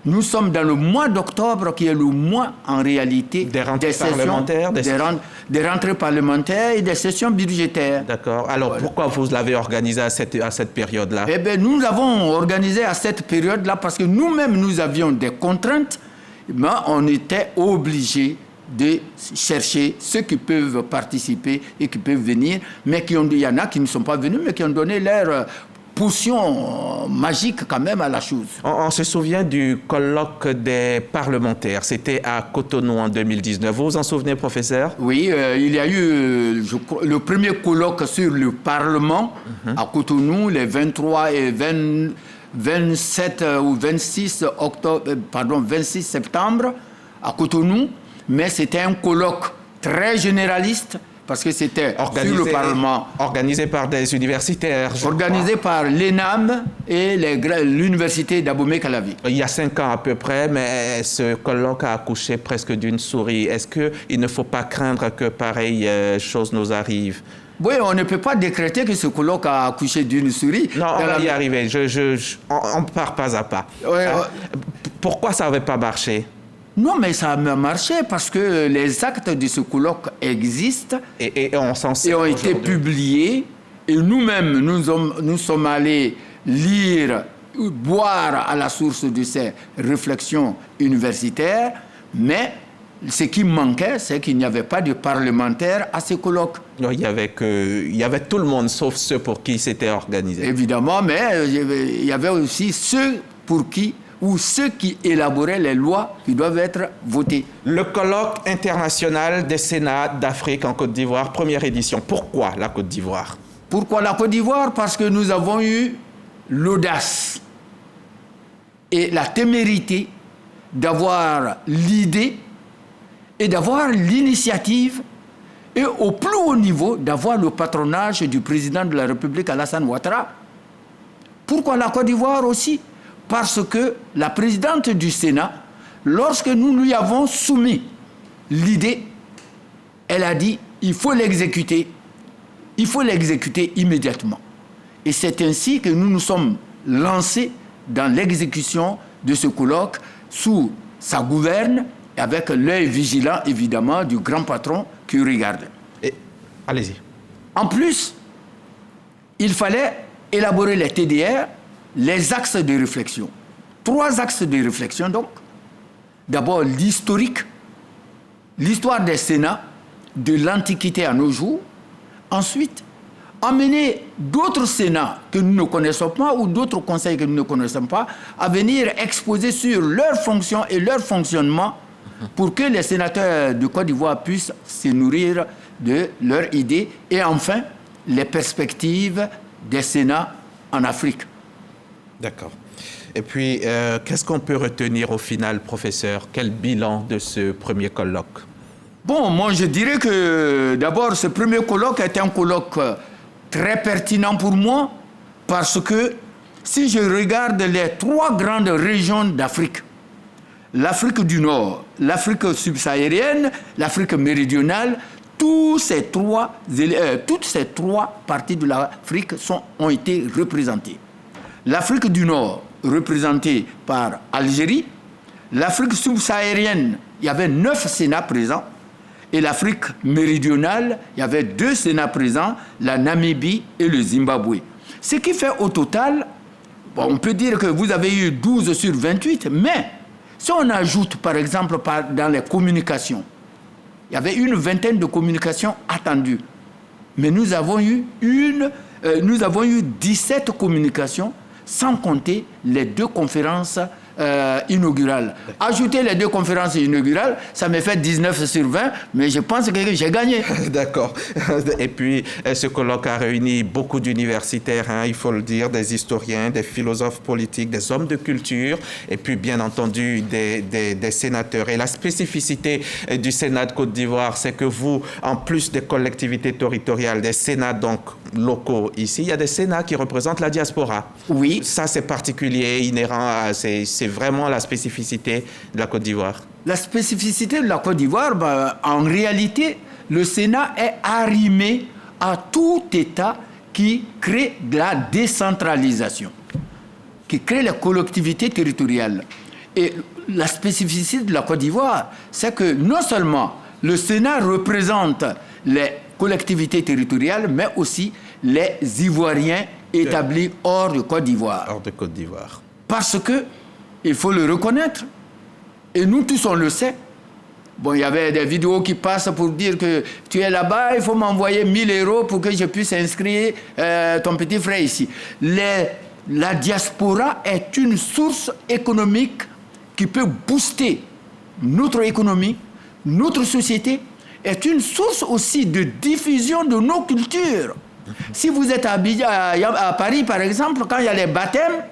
nous sommes dans le mois d'octobre qui est le mois en réalité des rentrées parlementaires, des rentrées parlementaires et des sessions budgétaires. D'accord. Alors pourquoi vous l'avez organisé à cette période-là? Eh bien, nous l'avons organisé à cette période-là parce que nous-mêmes nous avions des contraintes. Mais on était obligé de chercher ceux qui peuvent participer et qui peuvent venir, mais il y en a qui ne sont pas venus, mais qui ont donné leur potion magique quand même à la chose. On se souvient du colloque des parlementaires, c'était à Cotonou en 2019. Vous vous en souvenez, professeur? Oui, il y a eu le premier colloque sur le Parlement à Cotonou, les 23 et 27 ou 26 septembre à Cotonou, mais c'était un colloque très généraliste parce que c'était sur le Parlement. Organisé par des universitaires. Organisé par l'ENAM et l'université d'Abomey-Calavi. Il y a 5 ans à peu près, mais ce colloque a accouché presque d'une souris. Est-ce qu'il ne faut pas craindre que pareille chose nous arrive? Oui, on ne peut pas décréter que ce colloque a accouché d'une souris. Non, on va y arriver. On part pas à pas. Pourquoi ça n'avait pas marché? Non, mais ça a marché parce que les actes de ce colloque existent et on s'en sert et ont été publiés. Et nous-mêmes, nous sommes allés lire, boire à la source de ces réflexions universitaires, mais ce qui manquait, c'est qu'il n'y avait pas de parlementaires à ces colloques. Non, il y avait tout le monde, sauf ceux pour qui c'était organisé. Évidemment, mais il y avait aussi ceux pour qui, ou ceux qui élaboraient les lois qui doivent être votées. Le colloque international des Sénats d'Afrique en Côte d'Ivoire, première édition. Pourquoi la Côte d'Ivoire? Pourquoi la Côte d'Ivoire? Parce que nous avons eu l'audace et la témérité d'avoir l'idée et d'avoir l'initiative et au plus haut niveau d'avoir le patronage du président de la République Alassane Ouattara. Pourquoi la Côte d'Ivoire aussi? Parce que la présidente du Sénat, lorsque nous lui avons soumis l'idée, elle a dit il faut l'exécuter immédiatement. Et c'est ainsi que nous nous sommes lancés dans l'exécution de ce colloque sous sa gouverne, avec l'œil vigilant, évidemment, du grand patron qui regarde. Allez-y. En plus, il fallait élaborer les TDR, les axes de réflexion. 3 axes de réflexion, donc. d'abord l'historique, l'histoire des Sénats, de l'Antiquité à nos jours. Ensuite, amener d'autres Sénats que nous ne connaissons pas ou d'autres conseils que nous ne connaissons pas à venir exposer sur leurs fonctions et leur fonctionnement pour que les sénateurs de Côte d'Ivoire puissent se nourrir de leurs idées et enfin les perspectives des Sénats en Afrique. D'accord. Et puis, qu'est-ce qu'on peut retenir au final, professeur? Quel bilan de ce premier colloque? Bon, moi je dirais que d'abord ce premier colloque est un colloque très pertinent pour moi parce que si je regarde les 3 grandes régions d'Afrique, l'Afrique du Nord, l'Afrique subsaharienne, l'Afrique méridionale, toutes ces 3 parties de l'Afrique ont été représentées. L'Afrique du Nord, représentée par Algérie, l'Afrique subsaharienne, il y avait 9 Sénats présents, et l'Afrique méridionale, il y avait 2 Sénats présents, la Namibie et le Zimbabwe. Ce qui fait au total, bon, on peut dire que vous avez eu 12 sur 28, mais si on ajoute par exemple dans les communications, il y avait une vingtaine de communications attendues, mais nous avons eu 17 communications, sans compter les 2 conférences inaugurales. Ajouter les 2 conférences inaugurales, ça me fait 19 sur 20, mais je pense que j'ai gagné. D'accord. Et puis, ce colloque a réuni beaucoup d'universitaires, hein, il faut le dire, des historiens, des philosophes politiques, des hommes de culture, et puis bien entendu des sénateurs. Et la spécificité du Sénat de Côte d'Ivoire, c'est que vous, en plus des collectivités territoriales, des Sénats donc locaux ici, il y a des Sénats qui représentent la diaspora. Oui. Ça, c'est particulier, inhérent à... C'est vraiment la spécificité de la Côte d'Ivoire. La spécificité de la Côte d'Ivoire, en réalité, le Sénat est arrimé à tout État qui crée de la décentralisation, qui crée les collectivités territoriales. Et la spécificité de la Côte d'Ivoire, c'est que non seulement le Sénat représente les collectivités territoriales, mais aussi les Ivoiriens établis hors de Côte d'Ivoire. Hors de Côte d'Ivoire. Parce que, il faut le reconnaître, et nous tous on le sait. Bon, il y avait des vidéos qui passent pour dire que tu es là-bas, il faut m'envoyer 1 000 € pour que je puisse inscrire ton petit frère ici. La diaspora est une source économique qui peut booster notre économie, notre société, est une source aussi de diffusion de nos cultures. Si vous êtes à Paris, par exemple, quand il y a les baptêmes,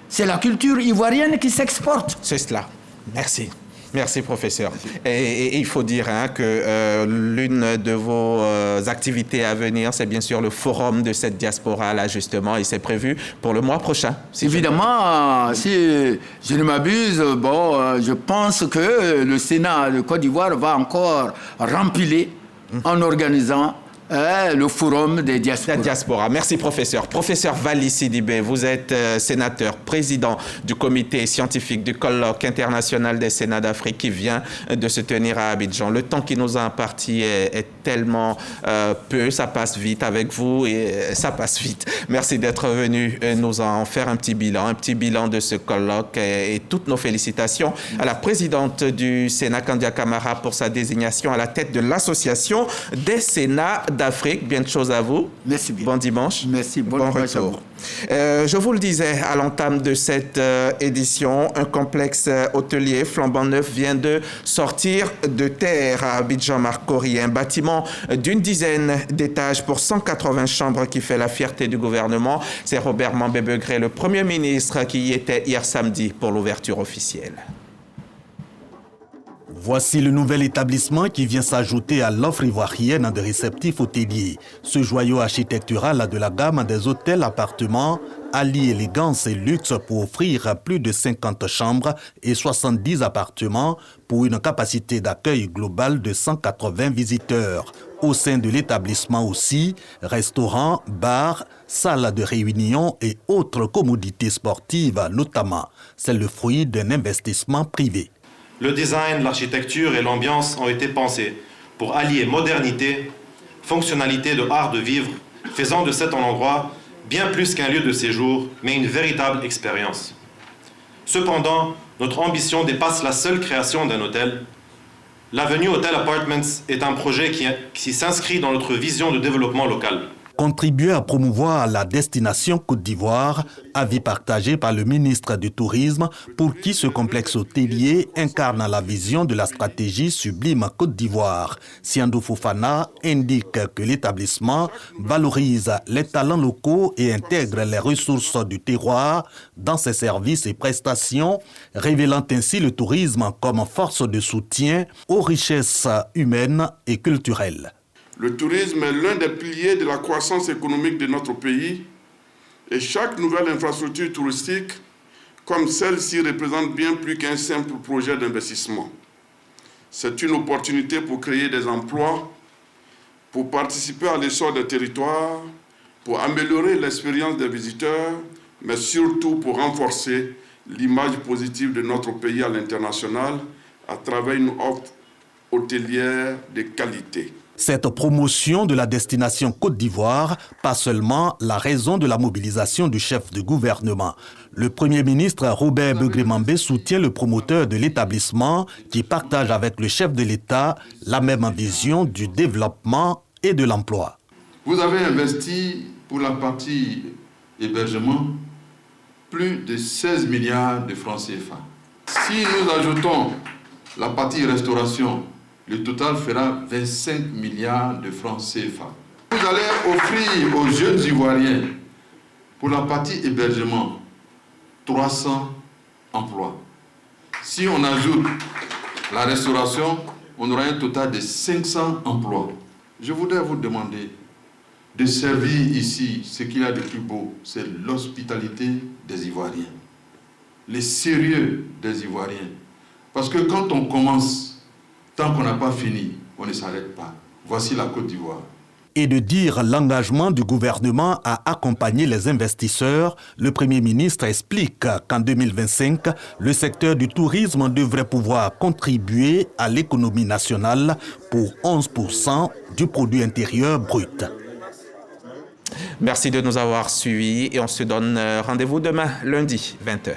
c'est la culture ivoirienne qui s'exporte. C'est cela. Merci. Merci, professeur. Et il faut dire que l'une de vos activités à venir, c'est bien sûr le forum de cette diaspora-là, justement, et c'est prévu pour le mois prochain. Évidemment, si je ne m'abuse, je pense que le Sénat de Côte d'Ivoire va encore remplir en organisant le forum des diasporas. La diaspora. Merci, professeur. Professeur Vali Sidibé, vous êtes sénateur, président du comité scientifique du colloque international des Sénats d'Afrique qui vient de se tenir à Abidjan. Le temps qui nous a imparti est tellement peu, ça passe vite avec vous et ça passe vite. Merci d'être venu nous en faire un petit bilan de ce colloque et toutes nos félicitations à la présidente du Sénat, Kandia Camara, pour sa désignation à la tête de l'association des Sénats d'Afrique. Bien de choses à vous. Merci bien. Bon dimanche. Merci. Bon retour. Je vous le disais à l'entame de cette édition, un complexe hôtelier flambant neuf vient de sortir de terre à Abidjan-Marcory. Un bâtiment d'une dizaine d'étages pour 180 chambres qui fait la fierté du gouvernement. C'est Robert Mambébegré, le Premier ministre, qui y était hier samedi pour l'ouverture officielle. Voici le nouvel établissement qui vient s'ajouter à l'offre ivoirienne de réceptifs hôteliers. Ce joyau architectural de la gamme des hôtels-appartements allie élégance et luxe pour offrir plus de 50 chambres et 70 appartements pour une capacité d'accueil globale de 180 visiteurs. Au sein de l'établissement aussi, restaurants, bars, salles de réunion et autres commodités sportives notamment. C'est le fruit d'un investissement privé. Le design, l'architecture et l'ambiance ont été pensés pour allier modernité, fonctionnalité de art de vivre, faisant de cet endroit bien plus qu'un lieu de séjour, mais une véritable expérience. Cependant, notre ambition dépasse la seule création d'un hôtel. L'avenue Hotel Apartments est un projet qui s'inscrit dans notre vision de développement local. Contribuer à promouvoir la destination Côte d'Ivoire, avis partagé par le ministre du Tourisme, pour qui ce complexe hôtelier incarne la vision de la stratégie Sublime Côte d'Ivoire. Siandou Fofana indique que l'établissement valorise les talents locaux et intègre les ressources du terroir dans ses services et prestations, révélant ainsi le tourisme comme force de soutien aux richesses humaines et culturelles. Le tourisme est l'un des piliers de la croissance économique de notre pays et chaque nouvelle infrastructure touristique comme celle-ci représente bien plus qu'un simple projet d'investissement. C'est une opportunité pour créer des emplois, pour participer à l'essor des territoires, pour améliorer l'expérience des visiteurs, mais surtout pour renforcer l'image positive de notre pays à l'international à travers une offre hôtelière de qualité. Cette promotion de la destination Côte d'Ivoire, pas seulement la raison de la mobilisation du chef de gouvernement. Le Premier ministre Robert Begré-Mambé soutient le promoteur de l'établissement qui partage avec le chef de l'État la même vision du développement et de l'emploi. Vous avez investi pour la partie hébergement plus de 16 milliards de francs CFA. Si nous ajoutons la partie restauration, le total fera 25 milliards de francs CFA. Vous allez offrir aux jeunes Ivoiriens, pour la partie hébergement, 300 emplois. Si on ajoute la restauration, on aura un total de 500 emplois. Je voudrais vous demander de servir ici ce qu'il y a de plus beau, c'est l'hospitalité des Ivoiriens, le sérieux des Ivoiriens. Parce que quand on commence, tant qu'on n'a pas fini, on ne s'arrête pas. Voici la Côte d'Ivoire. Et de dire l'engagement du gouvernement à accompagner les investisseurs, le Premier ministre explique qu'en 2025, le secteur du tourisme devrait pouvoir contribuer à l'économie nationale pour 11% du produit intérieur brut. Merci de nous avoir suivis et on se donne rendez-vous demain, lundi, 20h.